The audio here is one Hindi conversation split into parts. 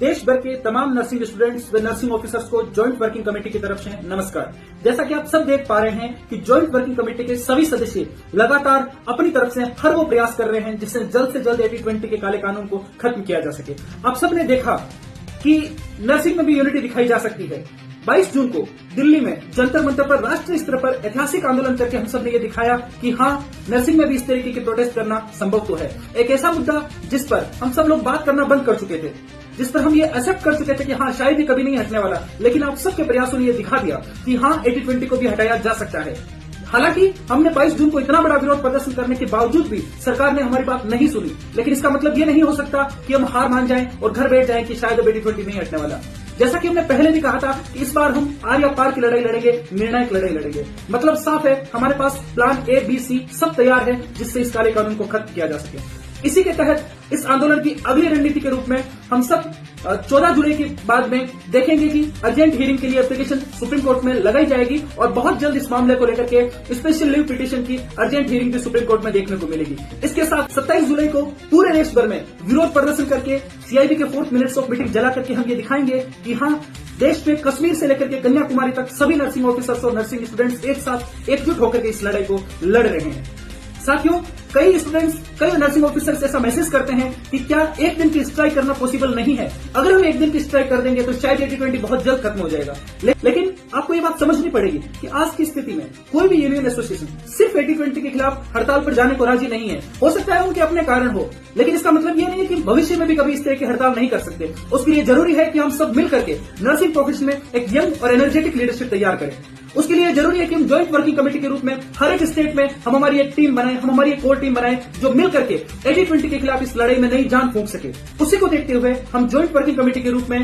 देश भर के तमाम नर्सिंग स्टूडेंट्स व नर्सिंग ऑफिसर्स को जॉइंट वर्किंग कमेटी की तरफ से नमस्कार। जैसा कि आप सब देख पा रहे हैं कि जॉइंट वर्किंग कमेटी के सभी सदस्य लगातार अपनी तरफ से हर वो प्रयास कर रहे हैं जिससे जल्द से जल्द 80-20 के काले कानून को खत्म किया जा सके। आप सबने देखा कि नर्सिंग में भी यूनिटी दिखाई जा सकती है। 22 जून को दिल्ली में जंतर मंतर पर राष्ट्रीय स्तर पर ऐतिहासिक आंदोलन करके हम सब ने ये दिखाया कि हाँ, नर्सिंग में भी इस तरीके की प्रोटेस्ट करना संभव तो है। एक ऐसा मुद्दा जिस पर हम सब लोग बात करना बंद कर चुके थे, जिस पर हम ये एक्सेप्ट कर चुके थे कि हाँ शायद ही कभी नहीं हटने वाला, लेकिन आप सबके प्रयासों ने ये दिखा दिया कि हाँ 80-20 को भी हटाया जा सकता है। हालांकि हमने 22 जून को इतना बड़ा विरोध प्रदर्शन करने के बावजूद भी सरकार ने हमारी बात नहीं सुनी, लेकिन इसका मतलब ये नहीं हो सकता कि हम हार मान जाएं और घर बैठ जाएं कि शायद 80-20 नहीं हटने वाला। जैसा कि हमने पहले भी कहा था कि इस बार हम आर या पार की लड़ाई लड़ेंगे, निर्णायक लड़ाई लड़ेंगे। मतलब साफ है, हमारे पास प्लान A, B, C सब तैयार है जिससे इस काले कानून को खत्म किया जा सके। इसी के तहत इस आंदोलन की अगली रणनीति के रूप में हम सब 14 जुलाई के बाद में देखेंगे कि अर्जेंट हियरिंग के लिए एप्लीकेशन सुप्रीम कोर्ट में लगाई जाएगी और बहुत जल्द इस मामले को लेकर के स्पेशल लीव पिटीशन की अर्जेंट हियरिंग भी सुप्रीम कोर्ट में देखने को मिलेगी। इसके साथ 27 जुलाई को पूरे देश भर में विरोध प्रदर्शन करके CIB के 4 मिनट्स ऑफ मीटिंग जला करके हम ये दिखाएंगे कि हाँ, देश में कश्मीर से लेकर के कन्याकुमारी तक सभी नर्सिंग ऑफिसर्स और नर्सिंग स्टूडेंट्स एक साथ एकजुट होकर के इस लड़ाई को लड़ रहे हैं। साथियों, कई स्टूडेंट्स, कई नर्सिंग ऑफिसर्स ऐसा मैसेज करते हैं कि क्या एक दिन की स्ट्राइक करना पॉसिबल नहीं है। अगर हम एक दिन की स्ट्राइक कर देंगे तो शायद 80-20 बहुत जल्द खत्म हो जाएगा। लेकिन आपको ये बात समझनी पड़ेगी कि आज की स्थिति में कोई भी यूनियन एसोसिएशन सिर्फ 80-20 के खिलाफ हड़ताल पर जाने को राजी नहीं है। हो सकता है उनके अपने कारण हो, लेकिन इसका मतलब ये नहीं है कि भविष्य में भी कभी इस तरह की हड़ताल नहीं कर सकते। उसके लिए जरूरी है कि हम सब मिल करके नर्सिंग प्रोफेशन में एक यंग और एनर्जेटिक लीडरशिप तैयार करें। उसके लिए जरूरी है कि हम जॉइंट वर्किंग कमेटी के रूप में हर एक स्टेट में हम हमारी एक टीम बनाएं, हम हमारी एक कोर टीम बनाएं जो मिल करके 80-20 के खिलाफ इस लड़ाई में नई जान फूंक सके। उसी को देखते हुए हम जॉइंट वर्किंग कमेटी के रूप में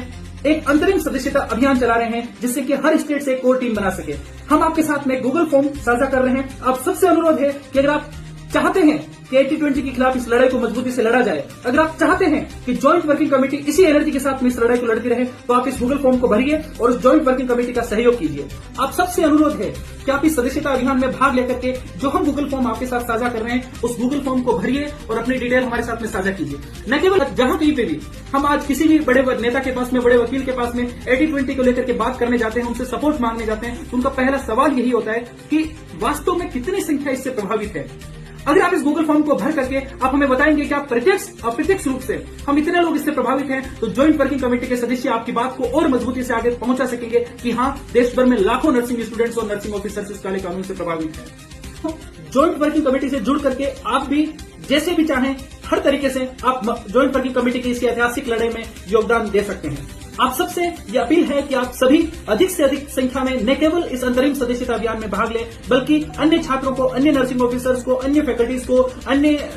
एक अंतरिम सदस्यता अभियान चला रहे हैं जिससे कि हर स्टेट से एक कोर टीम बना सके। हम आपके साथ में गूगल फॉर्म साझा कर रहे हैं। आप सबसे अनुरोध है कि अगर आप चाहते हैं कि 80-20 के खिलाफ इस लड़ाई को मजबूती से लड़ा जाए, अगर आप चाहते हैं कि जॉइंट वर्किंग कमेटी इसी एनर्जी के साथ में इस लड़ाई को लड़ती रहे, तो आप इस गूगल फॉर्म को भरिए और उस जॉइंट वर्किंग कमेटी का सहयोग कीजिए। आप सबसे अनुरोध है कि आप इस सदस्यता अभियान में भाग लेकर के जो हम गूगल फॉर्म आपके साथ साझा कर रहे हैं, उस गूगल फॉर्म को भरिए और अपनी डिटेल हमारे साथ में साझा कीजिए। न केवल जहां कहीं पे भी हम आज किसी भी बड़े नेता के पास में, बड़े वकील के पास में 80-20 को लेकर के बात करने जाते हैं, उनसे सपोर्ट मांगने जाते हैं, तो उनका पहला सवाल यही होता है कि वास्तव में कितनी संख्या इससे प्रभावित है। अगर आप इस गूगल फॉर्म को भर करके आप हमें बताएंगे कि आप प्रत्यक्ष अप्रत्यक्ष रूप से हम इतने लोग इससे प्रभावित हैं, तो जॉइंट वर्किंग कमेटी के सदस्य आपकी बात को और मजबूती से आगे पहुंचा सकेंगे कि हाँ, देश भर में लाखों नर्सिंग स्टूडेंट्स और नर्सिंग ऑफिसर्स इस काले कानून से प्रभावित हैं। जॉइंट वर्किंग कमेटी से जुड़ करके आप भी जैसे भी चाहें हर तरीके से आप जॉइंट वर्किंग कमेटी की इस ऐतिहासिक लड़ाई में योगदान दे सकते हैं। आप सबसे ये अपील है कि आप सभी अधिक से अधिक संख्या में न केवल इस अंतरिम सदस्यता अभियान में भाग लें, बल्कि अन्य छात्रों को, अन्य नर्सिंग ऑफिसर्स को, अन्य फैकल्टीज को, अन्य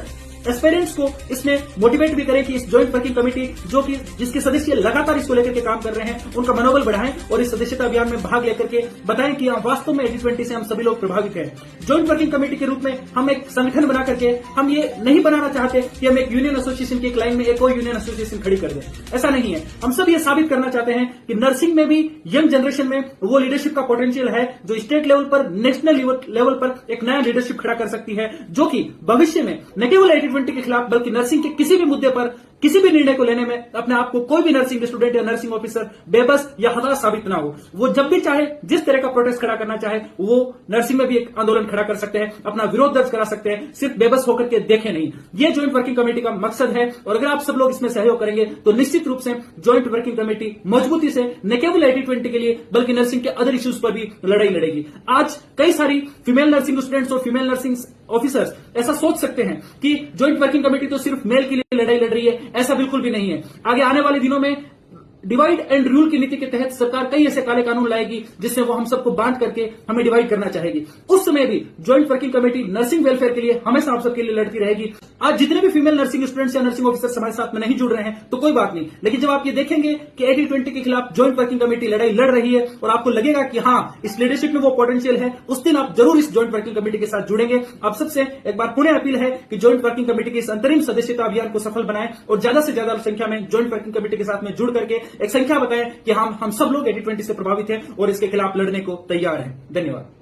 एस्पिरेंट्स को इसमें मोटिवेट भी करें कि इस जॉइंट वर्किंग कमेटी जो कि जिसके सदस्य लगातार इसको लेकर के काम कर रहे हैं, उनका मनोबल बढ़ाएं और इस सदस्यता अभियान में भाग लेकर के बताएं कि वास्तव में 80-20 से हम सभी लोग प्रभावित हैं। जॉइंट वर्किंग कमेटी के रूप में हम एक संगठन बना करके हम ये नहीं बनाना चाहते कि हम एक यूनियन एसोसिएशन की एक लाइन में एक और यूनियन एसोसिएशन खड़ी कर दें। ऐसा नहीं है। हम सब ये साबित करना चाहते हैं कि नर्सिंग में भी यंग जनरेशन में वो लीडरशिप का पोटेंशियल है जो स्टेट लेवल पर, नेशनल लेवल पर एक नया लीडरशिप खड़ा कर सकती है, जो कि भविष्य में न केवल 80-20 के खिलाफ बल्कि नर्सिंग के किसी भी मुद्दे पर, किसी भी निर्णय को लेने में अपने आप को कोई भी नर्सिंग स्टूडेंट या नर्सिंग ऑफिसर बेबस या हताश साबित ना हो। वो जब भी चाहे, जिस तरह का प्रोटेस्ट खड़ा करना चाहे, वो नर्सिंग में भी एक आंदोलन खड़ा कर सकते हैं, अपना विरोध दर्ज करा सकते हैं, सिर्फ बेबस होकर के देखे नहीं। ये जॉइंट वर्किंग कमेटी का मकसद है और अगर आप सब लोग इसमें सहयोग करेंगे तो निश्चित रूप से जॉइंट वर्किंग कमेटी मजबूती से न केवल 80-20 के लिए बल्कि नर्सिंग के अदर इश्यूज पर भी लड़ाई लड़ेगी। आज कई सारी फीमेल नर्सिंग स्टूडेंट्स और फीमेल नर्सिंग ऑफिसर्स ऐसा सोच सकते हैं कि जॉइंट वर्किंग कमेटी तो सिर्फ मेल के लिए लड़ाई लड़ रही है। ऐसा बिल्कुल भी नहीं है। आगे आने वाले दिनों में डिवाइड एंड रूल की नीति के तहत सरकार कई ऐसे काले कानून लाएगी जिससे वो हम सबको बांट करके हमें डिवाइड करना चाहेगी। उस समय भी joint working committee nursing welfare के लिए हमेशा आप सबके लिए लड़ती रहेगी। आज जितने भी फीमेल नर्सिंग स्टूडेंट्स या नर्सिंग ऑफिसर्स हमारे साथ में नहीं जुड़ रहे हैं तो कोई बात नहीं, लेकिन जब आप ये देखेंगे कि 80-20 के खिलाफ जॉइंट वर्किंग कमेटी लड़ाई लड़ रही है और आपको लगेगा कि हाँ, इस लीडरशिप में वो पोटेंशियल है, उस दिन आप जरूर इस जॉइंट वर्किंग कमेटी के साथ जुड़ेंगे। आप सबसे एक बार पुनः अपील है कि जॉइंट वर्किंग कमेटी के इस अंतरिम सदस्यता अभियान को सफल बनाएं और ज्यादा से ज्यादा संख्या में जॉइंट वर्किंग कमेटी के साथ में जुड़ करके एक संख्या बताएं कि हम सब लोग 80-20 से प्रभावित हैं और इसके खिलाफ लड़ने को तैयार हैं। धन्यवाद।